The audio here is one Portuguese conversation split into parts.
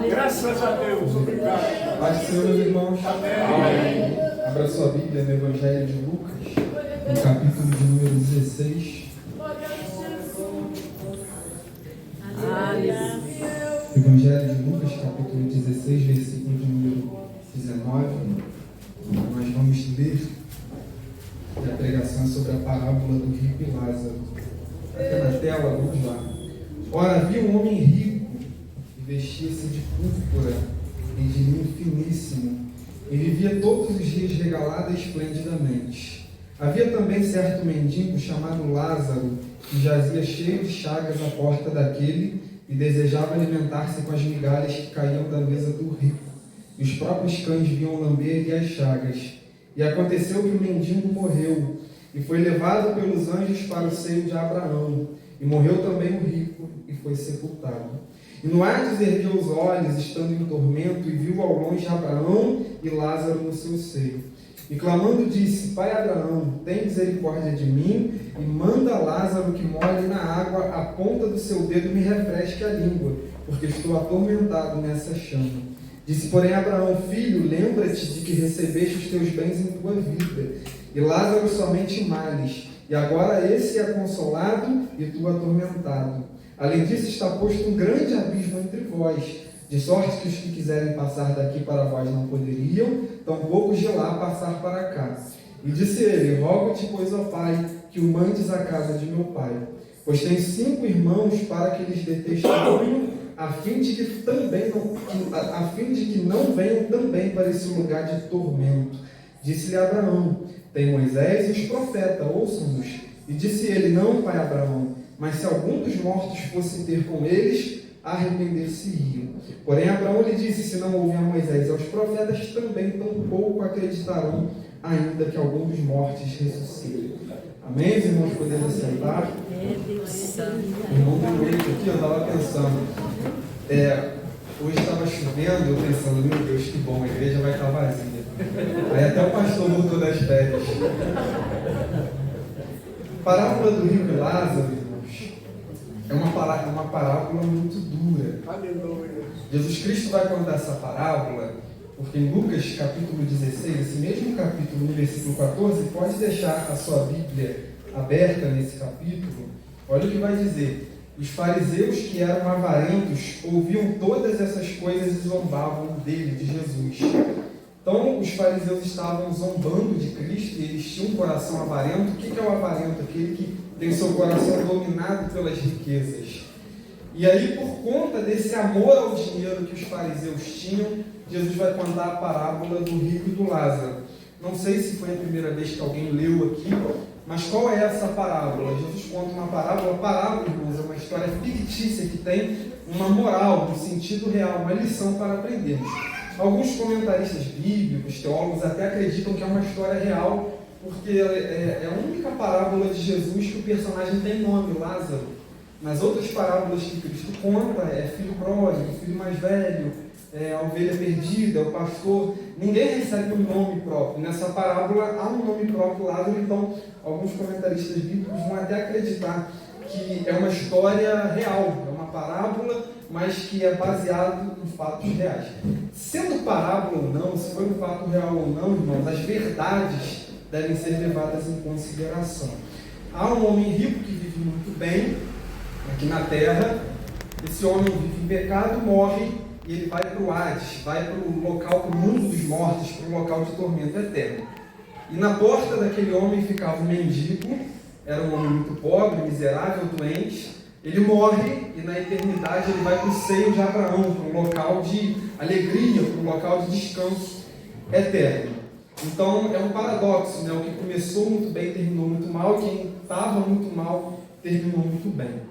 Graças a Deus, obrigado. Paz do Senhor, meus irmãos. Amém. Abra sua Bíblia no Evangelho de Lucas, no capítulo de número 16. Evangelho de Lucas, capítulo 16, versículo de número 19. Nós vamos ler a pregação sobre a parábola do rico e Lázaro. Até na tela, vamos lá. Ora, havia um homem rico que vestia-se de púrpura e de linho finíssimo, e vivia todos os dias regalado esplendidamente. Havia também certo mendigo chamado Lázaro, que jazia cheio de chagas à porta daquele e desejava alimentar-se com as migalhas que caíam da mesa do rico. E os próprios cães vinham lamber-lhe as chagas. E aconteceu que o mendigo morreu, e foi levado pelos anjos para o seio de Abraão. E morreu também o rico, e foi sepultado. E no Hades ergueu os olhos, estando em tormento, e viu ao longe Abraão e Lázaro no seu seio. E clamando disse: Pai Abraão, tem misericórdia de mim, e manda Lázaro que molhe na água a ponta do seu dedo e me refresque a língua, porque estou atormentado nessa chama. Disse, porém, Abraão: Filho, lembra-te de que recebeste os teus bens em tua vida, e Lázaro somente males, e agora esse é consolado e tu atormentado. Além disso, está posto um grande abismo entre vós, de sorte que os que quiserem passar daqui para vós não poderiam, tampouco de lá passar para cá. E disse ele: Rogo-te, pois, ó Pai, que o mandes à casa de meu pai, pois tenho 5 irmãos, para que lhes dê testemunho, a fim de que não venham também para esse lugar de tormento. Disse-lhe Abraão: Tem Moisés e os profetas, ouçam-nos. E disse ele: Não, pai Abraão, mas se algum dos mortos fosse ter com eles, arrepender-se-iam. Porém Abraão lhe disse: Se não ouvem a Moisés e aos profetas, também tampouco acreditarão, ainda que algum dos mortos ressuscite. Amém, irmãos? Podemos sentar? Irmão do meio aqui, eu estava pensando, hoje estava chovendo, eu pensando, meu Deus, que bom, a igreja vai estar vazia. Aí até o pastor voltou das férias. Parábola do rico e Lázaro, irmãos, é uma parábola muito dura. Aleluia. Jesus Cristo vai contar essa parábola, porque em Lucas capítulo 16, esse mesmo capítulo, no versículo 14, pode deixar a sua Bíblia aberta nesse capítulo. Olha o que vai dizer: os fariseus, que eram avarentos, ouviam todas essas coisas e zombavam dele, de Jesus. Então, os fariseus estavam zombando de Cristo e eles tinham um coração avarento. O que é o avarento? Aquele que tem seu coração dominado pelas riquezas. E aí, por conta desse amor ao dinheiro que os fariseus tinham, Jesus vai contar a parábola do rico e do Lázaro. Não sei se foi a primeira vez que alguém leu aqui, mas qual é essa parábola? Jesus conta uma parábola. Parábola, irmãos, é uma história fictícia que tem uma moral, um sentido real, uma lição para aprendermos. Alguns comentaristas bíblicos, teólogos, até acreditam que é uma história real, porque é a única parábola de Jesus que o personagem tem nome, Lázaro. Nas outras parábolas que Cristo conta, é filho pródigo, filho mais velho, a ovelha perdida, o pastor. Ninguém recebe um nome próprio. Nessa parábola há um nome próprio, Lázaro. Então, alguns comentaristas bíblicos vão até acreditar que é uma história real, é uma parábola, mas que é baseado em fatos reais. Sendo parábola ou não, se foi um fato real ou não, irmãos, as verdades devem ser levadas em consideração. Há um homem rico que vive muito bem aqui na terra. Esse homem vive em pecado, morre, e ele vai para o Hades, vai para o local, para o mundo dos mortos, para um local de tormento eterno. E na porta daquele homem ficava um mendigo, era um homem muito pobre, miserável, doente. Ele morre e na eternidade ele vai para o seio de Abraão, para um local de alegria, para um local de descanso eterno. Então é um paradoxo, né? O que começou muito bem terminou muito mal, e quem estava muito mal terminou muito bem.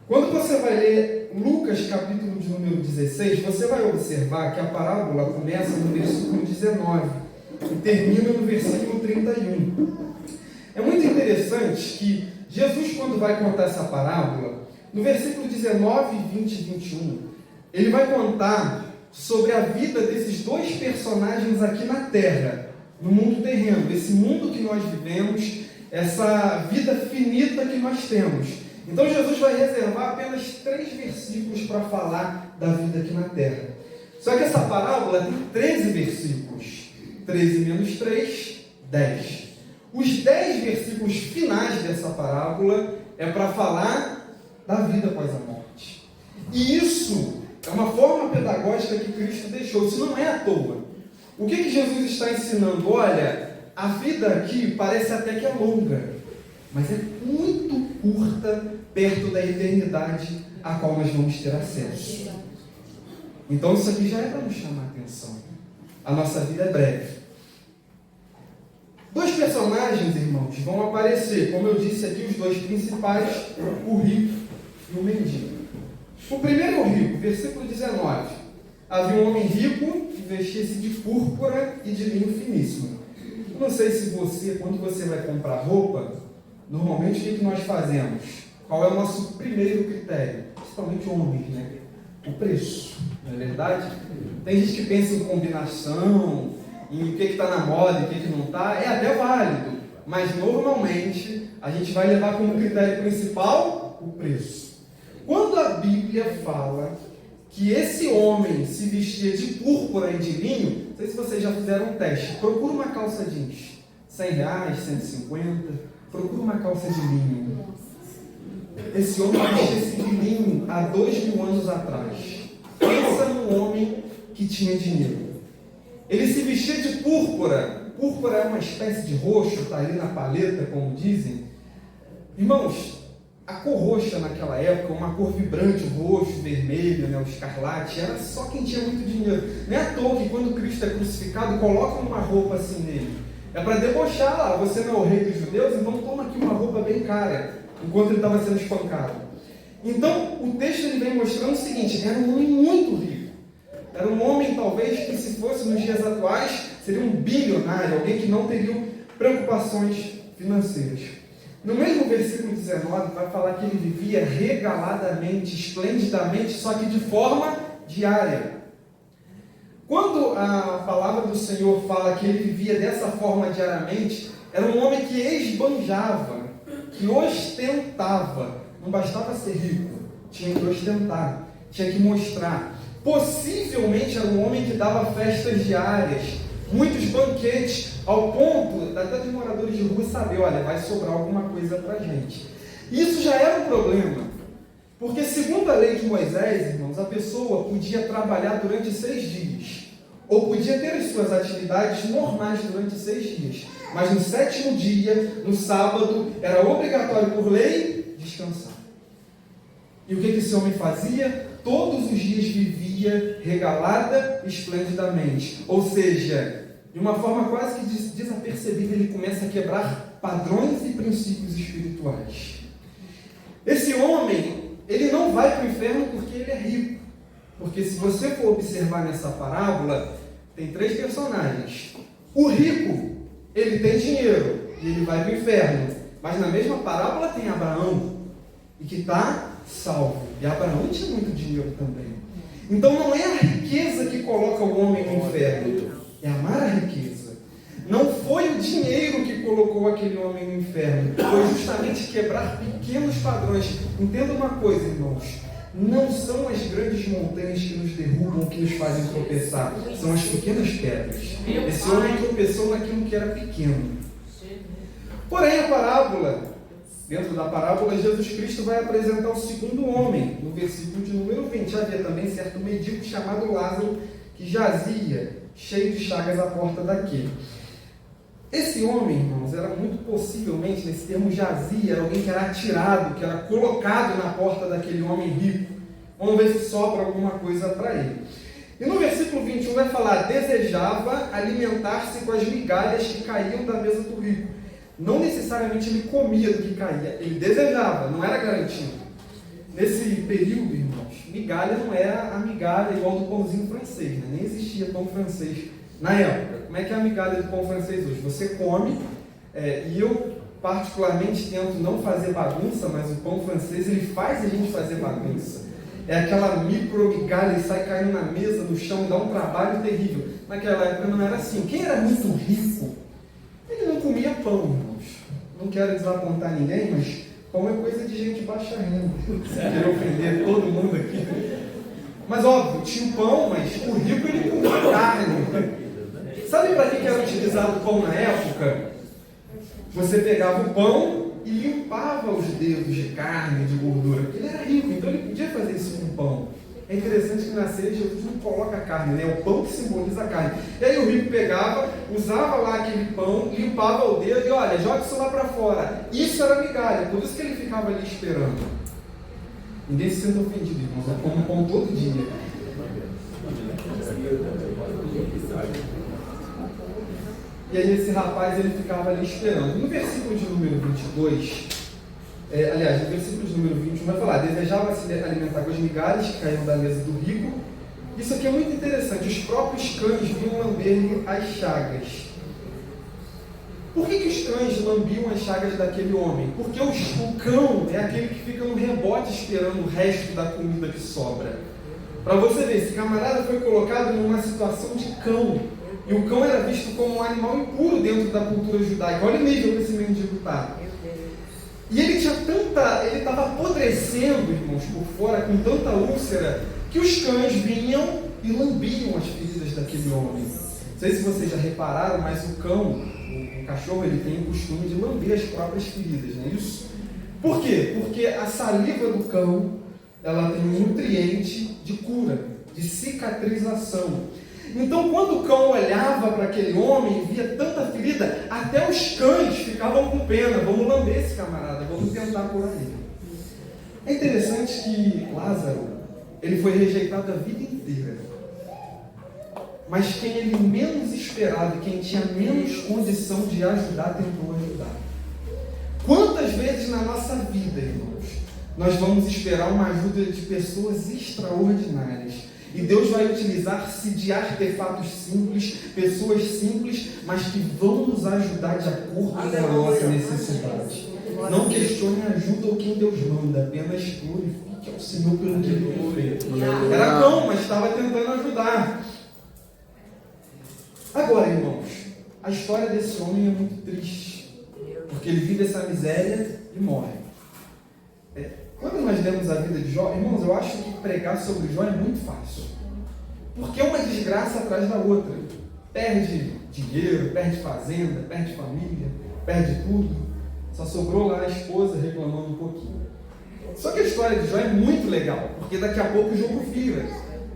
Quando você vai ler Lucas capítulo de número 16, você vai observar que a parábola começa no versículo 19 e termina no versículo 31. É muito interessante que Jesus, quando vai contar essa parábola, no versículo 19, 20 e 21, ele vai contar sobre a vida desses dois personagens aqui na Terra, no mundo terreno, esse mundo que nós vivemos, essa vida finita que nós temos. Então Jesus vai reservar apenas 3 versículos para falar da vida aqui na terra. Só que essa parábola tem 13 versículos. 13 menos 3, 10. Os 10 versículos finais dessa parábola é para falar da vida após a morte. E isso é uma forma pedagógica que Cristo deixou. Isso não é à toa. O que Jesus está ensinando? Olha, a vida aqui parece até que é longa, mas é muito curta perto da eternidade a qual nós vamos ter acesso. Então isso aqui já é para nos chamar a atenção. A nossa vida é breve. 2 personagens, irmãos, vão aparecer, como eu disse aqui, os 2 principais, o rico e o mendigo. O primeiro rico, versículo 19. Havia um homem rico que vestia-se de púrpura e de linho finíssimo. Eu não sei se você, quando você vai comprar roupa, normalmente o que nós fazemos? Qual é o nosso primeiro critério? Principalmente homens, né? O preço, não é verdade? Tem gente que pensa em combinação, em o que está na moda e o que não está, é até válido, mas normalmente a gente vai levar como critério principal o preço. Quando a Bíblia fala que esse homem se vestia de púrpura e de linho, não sei se vocês já fizeram um teste, procura uma calça jeans, R$100, 150, procura uma calça de linho. Esse homem vestia-se de linho há 2000 anos atrás. Pensa num homem que tinha dinheiro. Ele se vestia de púrpura. Púrpura é uma espécie de roxo, está ali na paleta, como dizem. Irmãos, a cor roxa naquela época, uma cor vibrante, o roxo, o vermelho, né, o escarlate, era só quem tinha muito dinheiro. Não é à toa que quando Cristo é crucificado, colocam uma roupa assim nele. É para debochar lá, você não é o rei dos judeus, então toma aqui uma roupa bem cara, enquanto ele estava sendo espancado. Então, o texto ele vem mostrando o seguinte, era um homem muito rico. Era um homem, talvez, que se fosse nos dias atuais, seria um bilionário, alguém que não teria preocupações financeiras. No mesmo versículo 19, vai falar que ele vivia regaladamente, esplendidamente, só que de forma diária. Quando a palavra do Senhor fala que ele vivia dessa forma diariamente, era um homem que esbanjava, que ostentava. Não bastava ser rico, tinha que ostentar, tinha que mostrar. Possivelmente era um homem que dava festas diárias, muitos banquetes, ao ponto até dos moradores de rua saber, olha, vai sobrar alguma coisa para a gente. Isso já era um problema, porque segundo a lei de Moisés, irmãos, a pessoa podia trabalhar durante 6 dias, ou podia ter as suas atividades normais durante 6 dias, mas no 7º dia, no sábado, era obrigatório por lei descansar. E o que esse homem fazia? Todos os dias vivia regalada, esplendidamente. Ou seja, de uma forma quase que desapercebida, ele começa a quebrar padrões e princípios espirituais. Esse homem, ele não vai para o inferno porque ele é rico. Porque se você for observar nessa parábola, tem 3 personagens. O rico, ele tem dinheiro e ele vai para o inferno. Mas na mesma parábola tem Abraão, e que está salvo. E Abraão tinha muito dinheiro também. Então não é a riqueza que coloca o homem no inferno, é amar a riqueza. Não foi o dinheiro que colocou aquele homem no inferno, foi justamente quebrar pequenos padrões. Entenda uma coisa, irmãos, não são as grandes montanhas que nos derrubam, que nos fazem tropeçar, são as pequenas pedras. Esse homem tropeçou naquilo que era pequeno. Porém, a parábola, dentro da parábola, Jesus Cristo vai apresentar o segundo homem, no versículo de número 20. Havia também certo mendigo chamado Lázaro, que jazia, cheio de chagas à porta daquele. Esse homem, irmãos, era muito possivelmente, nesse termo jazia, era alguém que era atirado, que era colocado na porta daquele homem rico. Vamos ver se sobra alguma coisa para ele. E no versículo 21 vai falar, desejava alimentar-se com as migalhas que caíam da mesa do rico. Não necessariamente ele comia do que caía, ele desejava, não era garantido. Nesse período, irmãos, migalha não era a migalha igual do pãozinho francês, né? Nem existia pão francês na época. Como é que é a migalha do pão francês hoje? Você come, e eu particularmente tento não fazer bagunça, mas o pão francês ele faz a gente fazer bagunça. É aquela micro migalha e sai caindo na mesa, no chão, dá um trabalho terrível. Naquela época não era assim. Quem era muito rico, ele não comia pão, irmãos. Não quero desapontar ninguém, mas Pão é coisa de gente baixa renda. Quero ofender todo mundo aqui. Mas óbvio, tinha o pão, mas o rico ele comia carne. Sabe para que era utilizado o pão na época? Você pegava o pão e limpava os dedos de carne, de gordura, porque ele era rico, então ele podia fazer isso com o pão. É interessante que na ceia Jesus não coloca a carne, né? É o pão que simboliza a carne. E aí o rico pegava, usava lá aquele pão, limpava o dedo e olha, joga isso lá para fora. Isso era migalha, por isso que ele ficava ali esperando. Ninguém se sente ofendido, irmãos, eu como pão todo dia. E aí esse rapaz ele ficava ali esperando. No versículo de número 22, aliás, no versículo de número 21 vai falar: desejava se alimentar com as migalhas que caíam da mesa do rico. Isso aqui é muito interessante. Os próprios cães vinham lamber-lhe as chagas. Por que os cães lambiam as chagas daquele homem? Porque o cão é aquele que fica no rebote esperando o resto da comida que sobra. Para você ver, esse camarada foi colocado numa situação de cão. E o cão era visto como um animal impuro dentro da cultura judaica. Olha o nível que esse mendigo está. E ele estava apodrecendo, irmãos, por fora, com tanta úlcera, que os cães vinham e lambiam as feridas daquele homem. Não sei se vocês já repararam, mas o cão, o cachorro, ele tem o costume de lamber as próprias feridas, não é isso? Por quê? Porque a saliva do cão, ela tem um nutriente de cura, de cicatrização. Então, quando o cão olhava para aquele homem e via tanta ferida, até os cães ficavam com pena. Vamos lamber esse camarada, vamos tentar curar ele. É interessante que Lázaro, ele foi rejeitado a vida inteira. Mas quem ele menos esperava, quem tinha menos condição de ajudar, tentou ajudar. Quantas vezes na nossa vida, irmãos, nós vamos esperar uma ajuda de pessoas extraordinárias? E Deus vai utilizar-se de artefatos simples, pessoas simples, mas que vão nos ajudar de acordo com a nossa necessidade. Não questione a ajuda ou quem Deus manda, apenas glorifique ao Senhor pelo que Ele fez. Era cão, mas estava tentando ajudar. Agora, irmãos, a história desse homem é muito triste, porque ele vive essa miséria e morre. Quando nós lemos a vida de Jó, irmãos, eu acho que pregar sobre Jó é muito fácil. Porque é uma desgraça atrás da outra. Perde dinheiro, perde fazenda, perde família, perde tudo. Só sobrou lá a esposa reclamando um pouquinho. Só que a história de Jó é muito legal, porque daqui a pouco o jogo vira.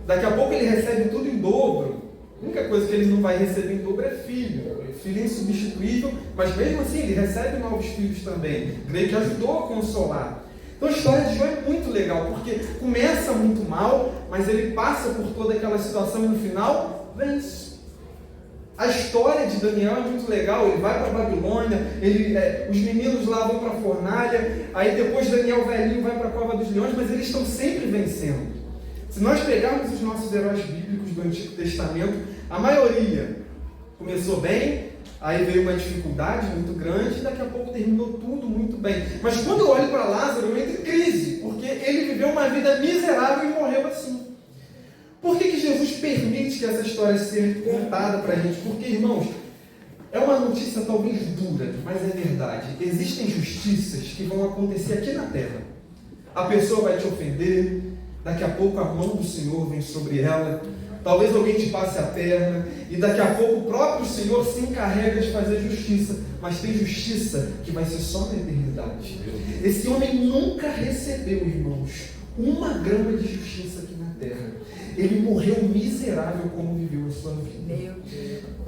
Daqui a pouco ele recebe tudo em dobro. A única coisa que ele não vai receber em dobro é filho. Filho é insubstituível, mas mesmo assim ele recebe novos filhos também. Creio que ajudou a consolar. Então a história de Jó é muito legal, porque começa muito mal, mas ele passa por toda aquela situação e no final vence. A história de Daniel é muito legal, ele vai para a Babilônia, os meninos lá vão para a fornalha, aí depois Daniel velhinho vai para a cova dos leões, mas eles estão sempre vencendo. Se nós pegarmos os nossos heróis bíblicos do Antigo Testamento, a maioria começou bem, aí veio uma dificuldade muito grande e daqui a pouco terminou tudo muito bem. Mas quando eu olho para Lázaro, eu entro em crise, porque ele viveu uma vida miserável e morreu assim. Por que Jesus permite que essa história seja contada para a gente? Porque, irmãos, é uma notícia talvez dura, mas é verdade. Existem justiças que vão acontecer aqui na terra. A pessoa vai te ofender, daqui a pouco a mão do Senhor vem sobre ela. Talvez alguém te passe a perna e daqui a pouco o próprio Senhor se encarrega de fazer justiça. Mas tem justiça que vai ser só na eternidade. Esse homem nunca recebeu, irmãos, uma grama de justiça aqui na terra. Ele morreu miserável como viveu a sua vida.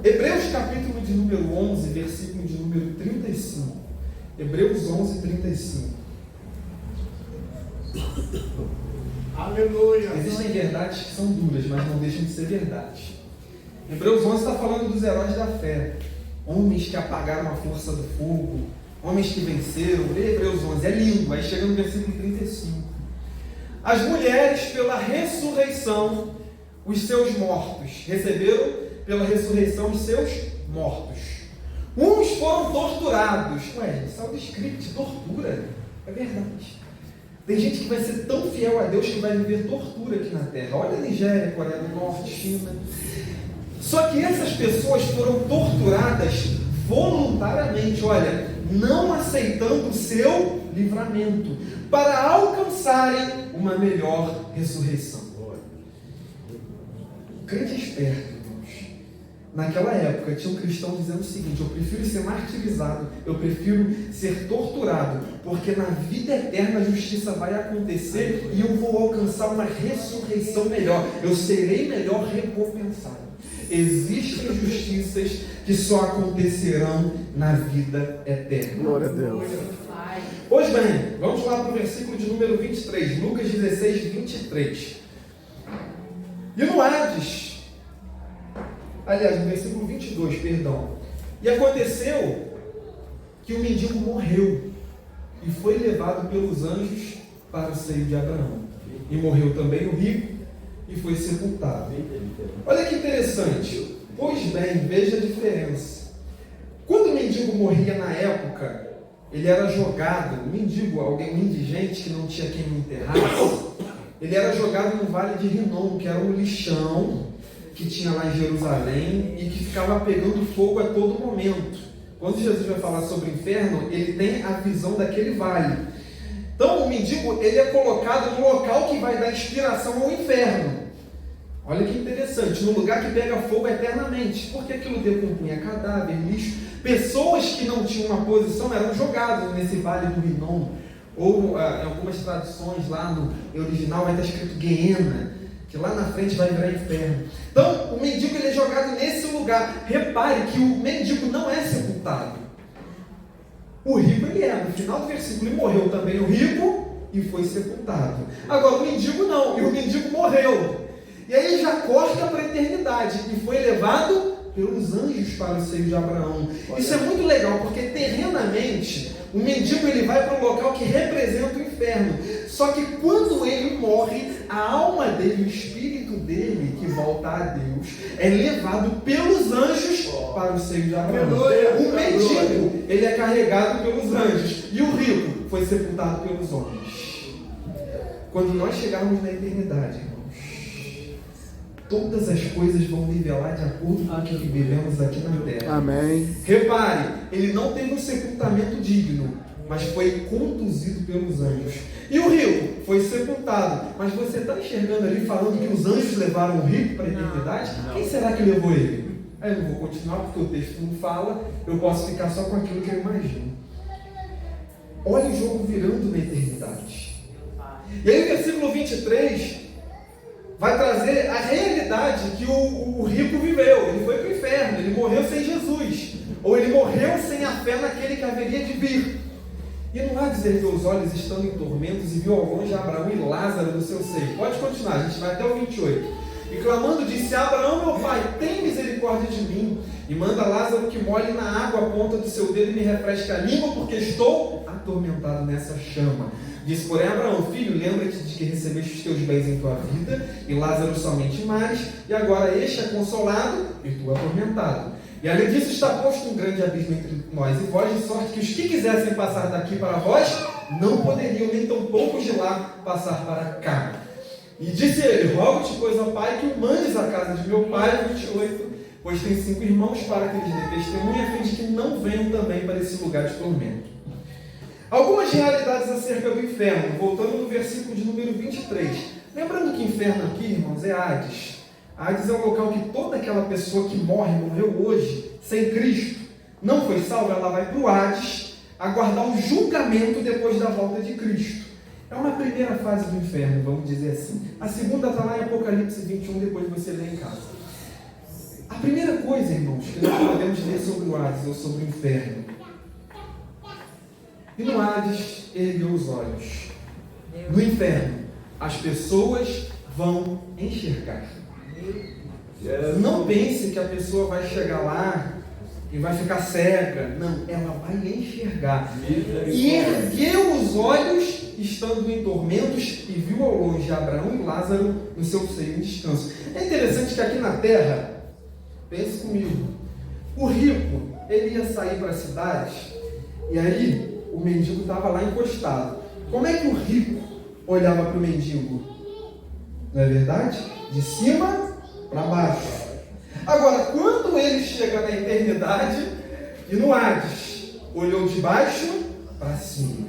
Hebreus capítulo de número 11, versículo de número 35. Hebreus 11, 35. Aleluia. Existem verdades que são duras, mas não deixam de ser verdades. Hebreus 11 está falando dos heróis da fé. Homens que apagaram a força do fogo. Homens que venceram. Lê Hebreus 11, é lindo. Aí chega no versículo 35. As mulheres, pela ressurreição, os seus mortos. Receberam pela ressurreição os seus mortos. Uns foram torturados. Ué, isso é um script, tortura. É verdade. Tem gente que vai ser tão fiel a Deus que vai viver tortura aqui na terra. Olha a Nigéria, Coreia do Norte, China. Só que essas pessoas foram torturadas voluntariamente, olha, não aceitando o seu livramento, para alcançarem uma melhor ressurreição. O crente é esperto, irmãos. Naquela época tinha um cristão dizendo o seguinte: eu prefiro ser martirizado, eu prefiro ser torturado, porque na vida eterna a justiça vai acontecer e eu vou alcançar uma ressurreição melhor, eu serei melhor recompensado. Existem justiças que só acontecerão na vida eterna. Glória a Deus. Pois bem, vamos lá para o versículo de número 23, Lucas 16, 23. E no Hades, aliás, no versículo 22, perdão. E aconteceu que o mendigo morreu e foi levado pelos anjos para o seio de Abraão. E morreu também o rico e foi sepultado. Olha que interessante. Pois bem, veja a diferença. Quando o mendigo morria na época, ele era jogado, um mendigo, alguém indigente que não tinha quem o enterrasse, ele era jogado no vale de Rinom, que era um lixão que tinha lá em Jerusalém e que ficava pegando fogo a todo momento. Quando Jesus vai falar sobre o inferno, ele tem a visão daquele vale. Então o mendigo, ele é colocado no local que vai dar inspiração ao inferno. Olha que interessante, no lugar que pega fogo eternamente, porque aquilo decompunha cadáver, lixo. Pessoas que não tinham uma posição eram jogadas nesse vale do Rinom, ou em algumas traduções lá no original vai estar escrito Guiena, que lá na frente vai virar inferno. Então o mendigo, ele é jogado nesse lugar. Repare que o mendigo não é sepultado. O rico ele é, no final do versículo, ele morreu também o rico e foi sepultado. Agora o mendigo não, e o mendigo morreu. E aí já corta para a eternidade e foi levado pelos anjos para o seio de Abraão. Isso é muito legal, porque terrenamente o mendigo ele vai para um local que representa o inferno. Só que quando ele morre, a alma dele, o espírito dele, que volta a Deus, é levado pelos anjos para o seio de Abraão. O mendigo, ele é carregado pelos anjos, e o rico foi sepultado pelos homens. Quando nós chegarmos na eternidade, irmãos, todas as coisas vão nivelar de acordo com o que vivemos aqui na terra. Amém. Repare, ele não teve um sepultamento digno, mas foi conduzido pelos anjos. E o rico foi sepultado. Mas você está enxergando ali falando que os anjos levaram o rico para a eternidade? Não. Quem será que levou ele? Aí eu não vou continuar porque o texto não fala, eu posso ficar só com aquilo que eu imagino. Olha o jogo virando na eternidade. E aí o versículo 23 vai trazer a realidade que o rico viveu. Ele foi para o inferno, ele morreu sem Jesus, ou ele morreu sem a fé naquele que haveria de vir. E no Hades ergueu os olhos, estando em tormentos, e viu ao longe Abraão e Lázaro no seu seio. Pode continuar, a gente vai até o 28. E clamando disse: Abraão, meu pai, tem misericórdia de mim, e manda Lázaro que molhe na água a ponta do seu dedo e me refresque a língua, porque estou atormentado nessa chama. Disse, porém, Abraão: filho, lembra-te de que recebeste os teus bens em tua vida, e Lázaro somente males, e agora este é consolado e tu atormentado. E além disso está posto um grande abismo entre nós e vós, de sorte que os que quisessem passar daqui para vós, não poderiam, nem tão poucos de lá passar para cá. E disse ele: rogo-te, pois, ó pai, que o mandes à casa de meu pai. 28, pois tem 5 irmãos, para que eles dêem testemunha, a fim de que não venham também para esse lugar de tormento. Algumas realidades acerca do inferno, voltando no versículo de número 23. Lembrando que inferno aqui, irmãos, é Hades. Hades é um local que toda aquela pessoa que morreu hoje, sem Cristo, não foi salva, ela vai para o Hades, aguardar o julgamento depois da volta de Cristo. É uma primeira fase do inferno, vamos dizer assim. A segunda está lá em Apocalipse 21, depois você lê em casa. A primeira coisa, irmãos, que nós podemos ler sobre o Hades ou sobre o inferno. E no Hades, ergueu os olhos. No inferno, as pessoas vão enxergar. Não pense que a pessoa vai chegar lá e vai ficar cega. Não, ela vai enxergar. E ergueu os olhos, estando em tormentos, e viu ao longe Abraão e Lázaro no seu seio em descanso. É interessante que aqui na terra, pense comigo, o rico, ele ia sair para a cidade, e aí o mendigo estava lá encostado. Como é que o rico olhava para o mendigo? Não é verdade? De cima para baixo. Agora, quando ele chega na eternidade e no Hades, olhou de baixo para cima.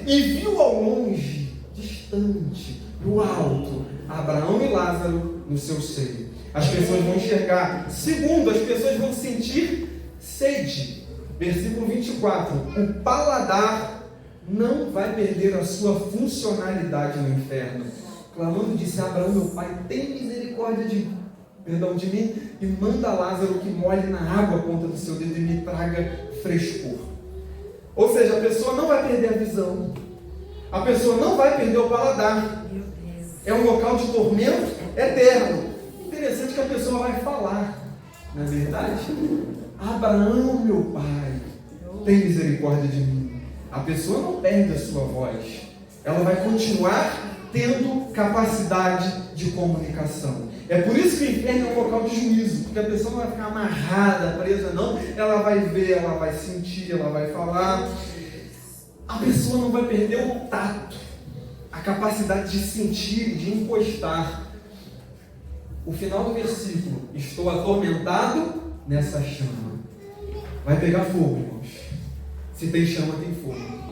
e viu ao longe, distante, no alto, Abraão e Lázaro no seu seio. As pessoas vão enxergar. Segundo, as pessoas vão sentir sede. Versículo 24. O paladar não vai perder a sua funcionalidade no inferno. Clamando, disse Abraão, meu pai, tem misericórdia de mim e manda Lázaro que molhe na água a ponta do seu dedo e me traga frescor. Ou seja, a pessoa não vai perder a visão. A pessoa não vai perder o paladar. É um local de tormento eterno. Interessante que a pessoa vai falar, não é verdade? Abraão, meu pai, tem misericórdia de mim. A pessoa não perde a sua voz. Ela vai continuar tendo capacidade de comunicação. É por isso que o inferno é um local de juízo, porque a pessoa não vai ficar amarrada, presa, não. Ela vai ver, ela vai sentir, ela vai falar. A pessoa não vai perder o tato, a capacidade de sentir, de encostar. O final do versículo: estou atormentado nessa chama. Vai pegar fogo, irmãos. Se tem chama, tem fogo.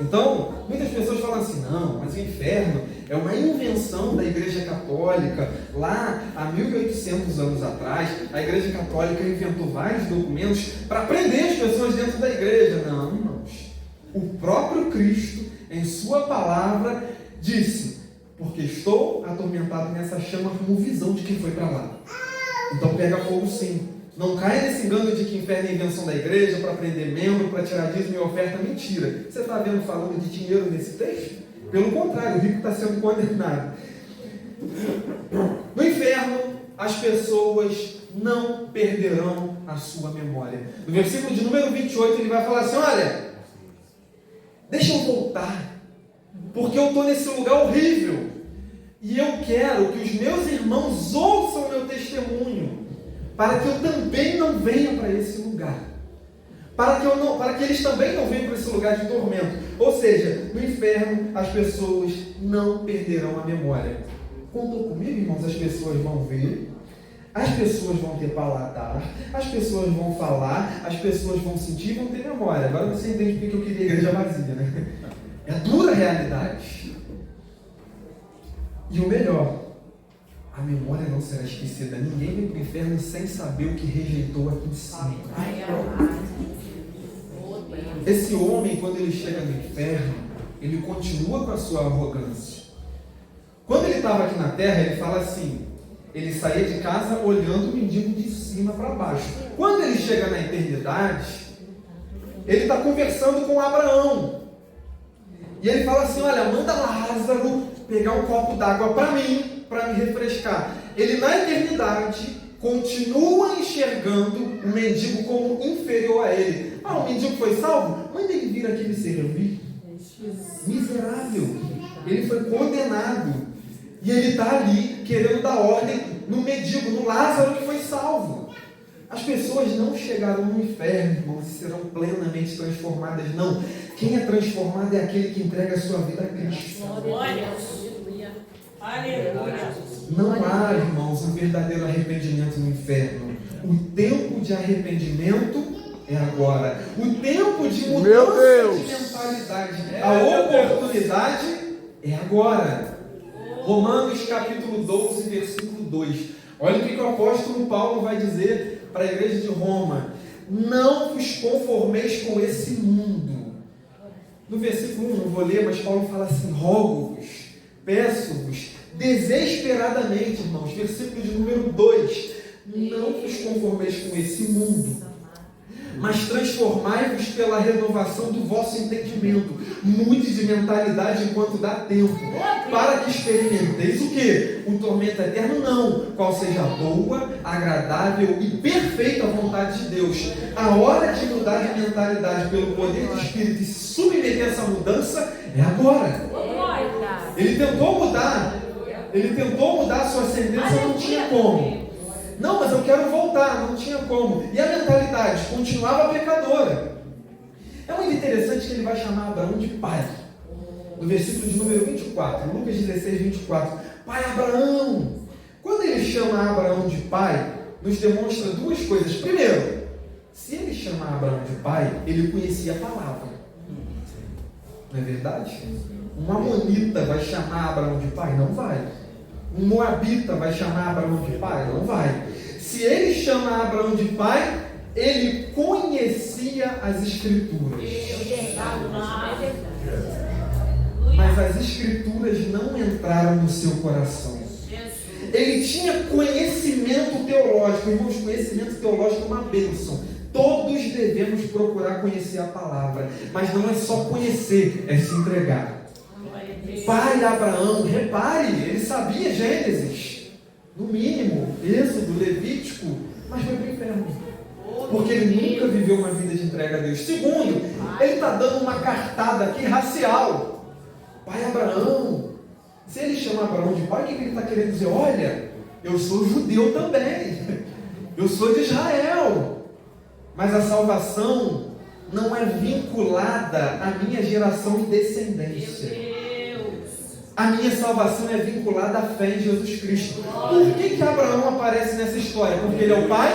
Então, muitas pessoas falam assim: não, mas o inferno é uma invenção da Igreja Católica. Lá, há 1800 anos atrás, a Igreja Católica inventou vários documentos para prender as pessoas dentro da igreja. Não, irmãos. O próprio Cristo, em sua palavra, disse: porque estou atormentado nessa chama, como visão de quem foi para lá. Então pega fogo sim. Não caia nesse engano de que inferno é invenção da igreja para prender membro, para tirar dízimo e oferta. Mentira. Você está vendo falando de dinheiro nesse texto? Pelo contrário, o rico está sendo condenado. No inferno, as pessoas não perderão a sua memória. No versículo de número 28, ele vai falar assim: olha, deixa eu voltar, porque eu estou nesse lugar horrível, e eu quero que os meus irmãos ouçam o meu testemunho, para que eu também não venha para esse lugar, para que eles também não venham para esse lugar de tormento. Ou seja, no inferno as pessoas não perderão a memória. Contou comigo, irmãos? As pessoas vão ver, as pessoas vão ter paladar, as pessoas vão falar, as pessoas vão sentir e vão ter memória. Agora você entende porque eu queria a igreja vazia, né? É a dura realidade. E o melhor, a memória não será esquecida. Ninguém vem para o inferno sem saber o que rejeitou aqui de cima. Esse homem, quando ele chega no inferno, ele continua com a sua arrogância. Quando ele estava aqui na terra, ele fala assim: ele saía de casa olhando o mendigo de cima para baixo. Quando ele chega na eternidade, ele está conversando com Abraão. E ele fala assim: olha, manda Lázaro pegar um copo d'água para mim, para me refrescar. Ele na eternidade continua enxergando o mendigo como inferior a ele. Ah, o mendigo foi salvo? Manda ele vir aqui me servir. Miserável. Ele foi condenado. E ele está ali querendo dar ordem no mendigo, no Lázaro que foi salvo. As pessoas não chegarão no inferno, irmãos, e serão plenamente transformadas. Não. Quem é transformado é aquele que entrega a sua vida a Cristo. Não há, irmãos, um verdadeiro arrependimento no inferno. O tempo de arrependimento é agora. O tempo de mudança de mentalidade, a oportunidade é agora. Romanos capítulo 12, versículo 2. Olha o que o apóstolo Paulo vai dizer para a igreja de Roma: não vos conformeis com esse mundo. No versículo 1, não vou ler, mas Paulo fala assim: rogo-vos, peço-vos desesperadamente, irmãos. Versículo de número 2: não vos conformeis com esse mundo, mas transformai-vos pela renovação do vosso entendimento. Mude de mentalidade enquanto dá tempo, para que experimenteis o quê? O tormento eterno? Não. Qual seja a boa, agradável e perfeita vontade de Deus. A hora de mudar de mentalidade pelo poder do Espírito e se submeter a essa mudança é agora. Ele tentou mudar a sua sentença, não tinha como. Não, mas eu quero voltar, não tinha como. E a mentalidade continuava pecadora. É muito interessante que ele vai chamar Abraão de pai. No versículo de número 24, Lucas 16, 24. Pai Abraão. Quando ele chama Abraão de pai, nos demonstra duas coisas. Primeiro, se ele chama Abraão de pai, ele conhecia a palavra. Não é verdade? Um amonita vai chamar Abraão de pai? Não vai. Um moabita vai chamar Abraão de pai? Não vai. Se ele chama Abraão de pai, ele conhecia as Escrituras. Mas as Escrituras não entraram no seu coração. Ele tinha conhecimento teológico. Irmãos, conhecimento teológico é uma bênção. Todos devemos procurar conhecer a palavra. Mas não é só conhecer, é se entregar. Pai Abraão, repare, ele sabia Gênesis, no mínimo, Êxodo, Levítico, mas foi para o inferno. Porque ele nunca viveu uma vida de entrega a Deus. Segundo, ele está dando uma cartada aqui racial. Pai Abraão. Se ele chama Abraão de pai, o que ele está querendo dizer? Olha, eu sou judeu também. Eu sou de Israel. Mas a salvação não é vinculada à minha geração e descendência. A minha salvação é vinculada à fé em Jesus Cristo. Por que Abraão aparece nessa história? Porque ele é o pai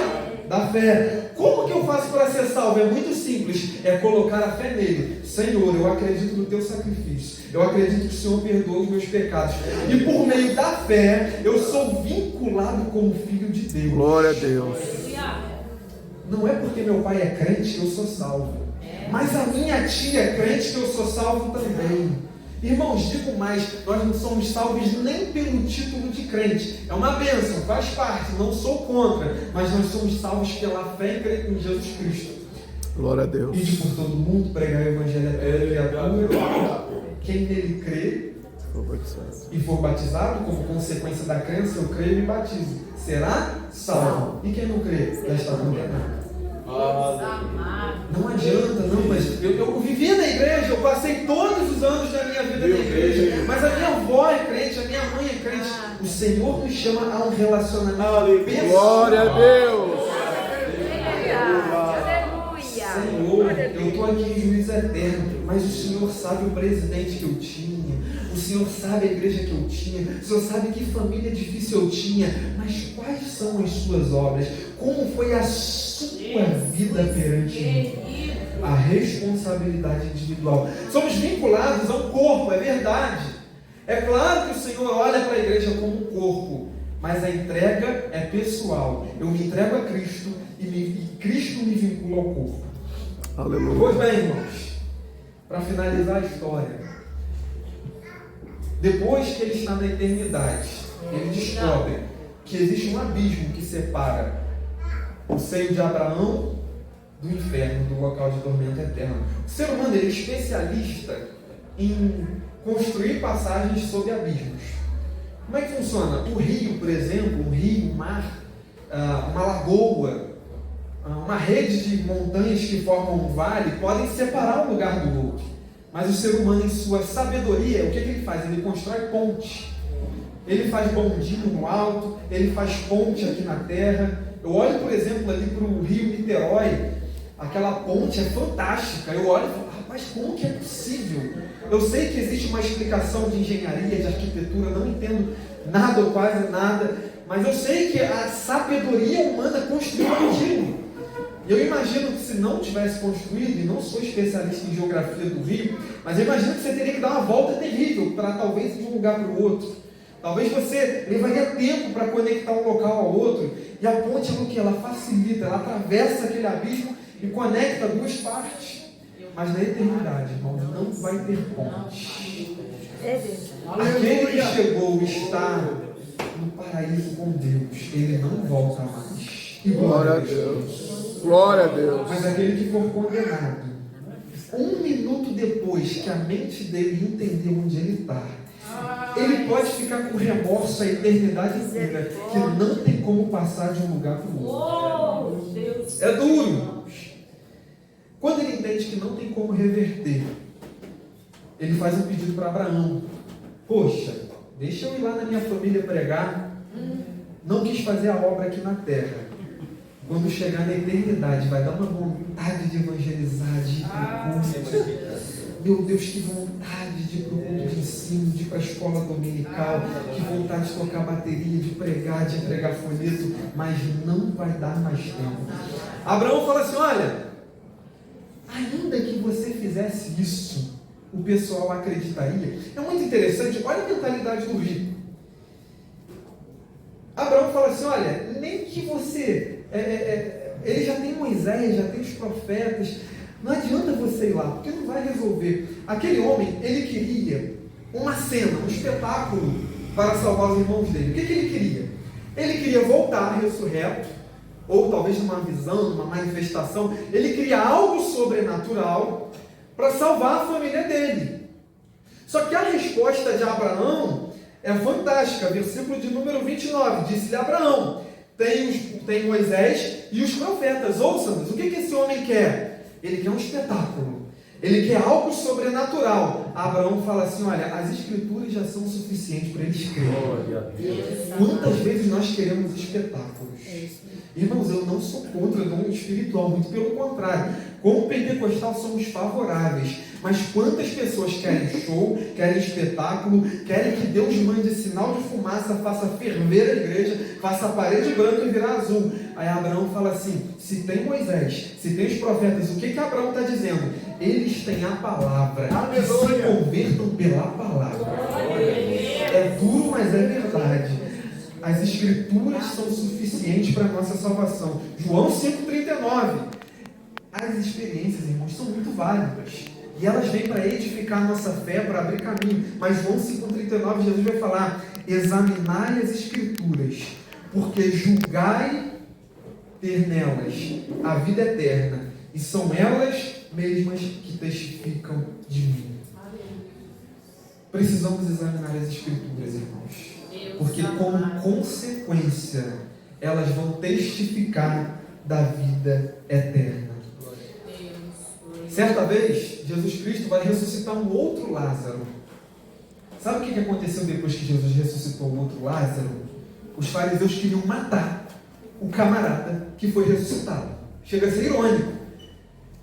da fé. Como que eu faço para ser salvo? É muito simples. É colocar a fé nele. Senhor, eu acredito no teu sacrifício. Eu acredito que o Senhor perdoa os meus pecados. E por meio da fé, eu sou vinculado como filho de Deus. Glória a Deus. Não é porque meu pai é crente que eu sou salvo. Mas a minha tia é crente que eu sou salvo também. Irmãos, digo mais, nós não somos salvos nem pelo título de crente. É uma bênção, faz parte, não sou contra. Mas nós somos salvos pela fé em Jesus Cristo. Glória a Deus. Ide por todo mundo, pregar o Evangelho a toda criatura. Quem nele crê e for batizado, como consequência da crença, eu creio e me batizo, será salvo. E quem não crê, já está condenado. Não adianta, não, mas eu vivi na igreja, eu passei todos os anos da minha vida na igreja, mas a minha avó é crente, a minha mãe é crente. O Senhor nos chama a um relacionamento pessoal. Glória a Deus. Senhor, eu estou aqui em juízo eterno, mas o Senhor sabe o presidente que eu tinha, o Senhor sabe a igreja que eu tinha, o Senhor sabe que família difícil eu tinha, mas quais são as suas obras? Como foi a sua vida perante mim? A responsabilidade individual. Somos vinculados ao corpo, é verdade. É claro que o Senhor olha para a igreja como um corpo, mas a entrega é pessoal. Eu me entrego a Cristo e Cristo me vincula ao corpo. Aleluia. Pois bem, irmãos, para finalizar a história, depois que ele está na eternidade, ele descobre que existe um abismo que separa o seio de Abraão do inferno, do local de tormento eterno. O ser humano ele é especialista em construir passagens sobre abismos. Como é que funciona? O rio, por exemplo, um rio, um mar, uma lagoa, uma rede de montanhas que formam um vale podem separar um lugar do outro. Mas o ser humano, em sua sabedoria, o que ele faz? Ele constrói pontes. Ele faz bondinho no alto, ele faz ponte aqui na terra. Eu olho, por exemplo, ali para o rio Niterói, aquela ponte é fantástica. Eu olho e falo, rapaz, como que é possível? Eu sei que existe uma explicação de engenharia, de arquitetura, não entendo nada ou quase nada, mas eu sei que a sabedoria humana construiu aquilo. E eu imagino que se não tivesse construído, e não sou especialista em geografia do rio, mas eu imagino que você teria que dar uma volta terrível para talvez ir de um lugar para o outro. Talvez você levaria tempo para conectar um local ao outro. E a ponte é o que? Ela facilita, ela atravessa aquele abismo e conecta duas partes. Mas na eternidade, irmão, não vai ter ponte. Aquele que chegou e está no paraíso com Deus, ele não volta mais. E Glória a Deus. Glória a Deus. Mas aquele que for condenado, um minuto depois que a mente dele entender onde ele está, ele pode ficar com remorso a eternidade inteira, que não tem como passar de um lugar para o outro. É duro. Quando ele entende que não tem como reverter, ele faz um pedido para Abraão. Poxa, deixa eu ir lá na minha família pregar. Não quis fazer a obra aqui na terra. Quando chegar na eternidade, vai dar uma vontade de evangelizar, de ir para o culto. Meu Deus, que vontade de ir para o culto de ensino, de ir para a escola dominical, que vontade de tocar bateria, de pregar, de entregar folheto, mas não vai dar mais tempo. Abraão fala assim, olha, ainda que você fizesse isso, o pessoal acreditaria? É muito interessante, olha a mentalidade do rico. Abraão fala assim, olha, nem que você... ele já tem Moisés, já tem os profetas, não adianta você ir lá, porque não vai resolver. Aquele homem, ele queria uma cena, um espetáculo para salvar os irmãos dele. O que ele queria? Ele queria voltar ressurreto, ou talvez numa visão, numa manifestação. Ele queria algo sobrenatural para salvar a família dele. Só que a resposta de Abraão é fantástica. Versículo de número 29, disse-lhe Abraão, tem Moisés e os profetas, ouçam-nos. O que esse homem quer? Ele quer um espetáculo. Ele quer algo sobrenatural. Abraão fala assim, olha, as escrituras já são suficientes para eles crerem. Quantas vezes nós queremos espetáculos? Irmãos, eu não sou contra o dom espiritual, muito pelo contrário. Como pentecostal somos favoráveis. Mas quantas pessoas querem show, querem espetáculo, querem que Deus mande sinal de fumaça, faça ferver a igreja, faça a parede branca e virar azul. Aí Abraão fala assim, se tem Moisés, se tem os profetas, o que Abraão está dizendo? Eles têm a palavra, que se convertam pela palavra. É duro, mas é verdade. As escrituras são suficientes para a nossa salvação. João 5,39. As experiências, irmãos, são muito válidas. E elas vêm para edificar a nossa fé, para abrir caminho. Mas João 5,39, Jesus vai falar, examinai as escrituras, porque julgai ter nelas a vida eterna, e são elas mesmas que testificam de mim. Precisamos examinar as escrituras, irmãos. Porque como consequência, elas vão testificar da vida eterna. Certa vez, Jesus Cristo vai ressuscitar um outro Lázaro. Sabe o que aconteceu depois que Jesus ressuscitou o outro Lázaro? Os fariseus queriam matar o camarada que foi ressuscitado. Chega a ser irônico.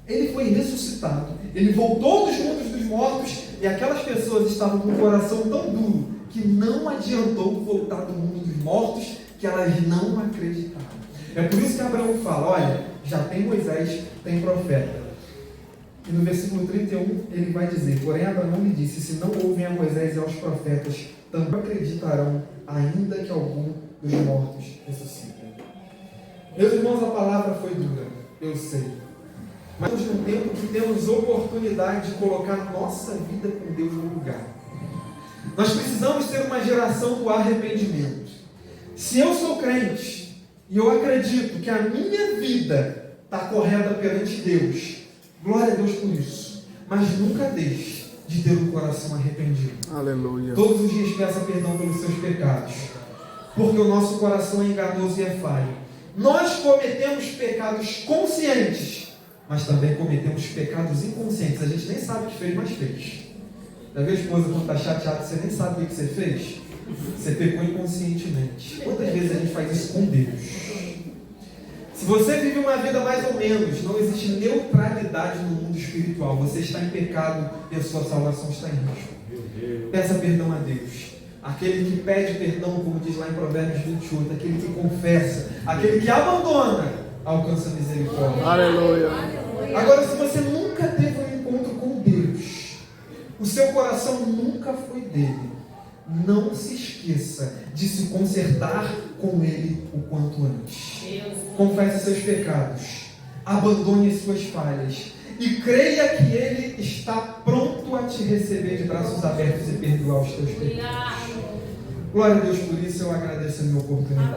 Ele foi ressuscitado, ele voltou dos mundos dos mortos, e aquelas pessoas estavam com o coração tão duro que não adiantou voltar do mundo dos mortos, que elas não acreditaram. É por isso que Abraão fala, olha, já tem Moisés, tem profeta. E no versículo 31 ele vai dizer, porém Abraão lhe disse, se não ouvem a Moisés e aos profetas, também acreditarão, ainda que algum dos mortos ressuscitem. Meus irmãos, a palavra foi dura, eu sei. Mas no tempo que temos oportunidade de colocar nossa vida com Deus no lugar. Nós precisamos ter uma geração do arrependimento. Se eu sou crente e eu acredito que a minha vida está correta perante Deus, glória a Deus por isso. Mas nunca deixe de ter um coração arrependido. Aleluia. Todos os dias peça perdão pelos seus pecados. Porque o nosso coração é enganoso e é falho. Nós cometemos pecados conscientes, mas também cometemos pecados inconscientes. A gente nem sabe o que fez, mas fez. Já viu a esposa quando está chateada, você nem sabe o que você fez? Você pecou inconscientemente. Quantas vezes a gente faz isso com Deus? Se você vive uma vida mais ou menos, não existe neutralidade no mundo espiritual. Você está em pecado e a sua salvação está em risco. Peça perdão a Deus. Aquele que pede perdão, como diz lá em Provérbios 28, aquele que confessa, aquele que abandona, alcança misericórdia. Aleluia. Agora, se você nunca teve um encontro com Deus, o seu coração nunca foi dele, não se esqueça de se consertar com Ele o quanto antes. Confesse seus pecados, abandone as suas falhas e creia que Ele está pronto a te receber de braços abertos e perdoar os teus pecados. Glória a Deus por isso, eu agradeço a minha oportunidade.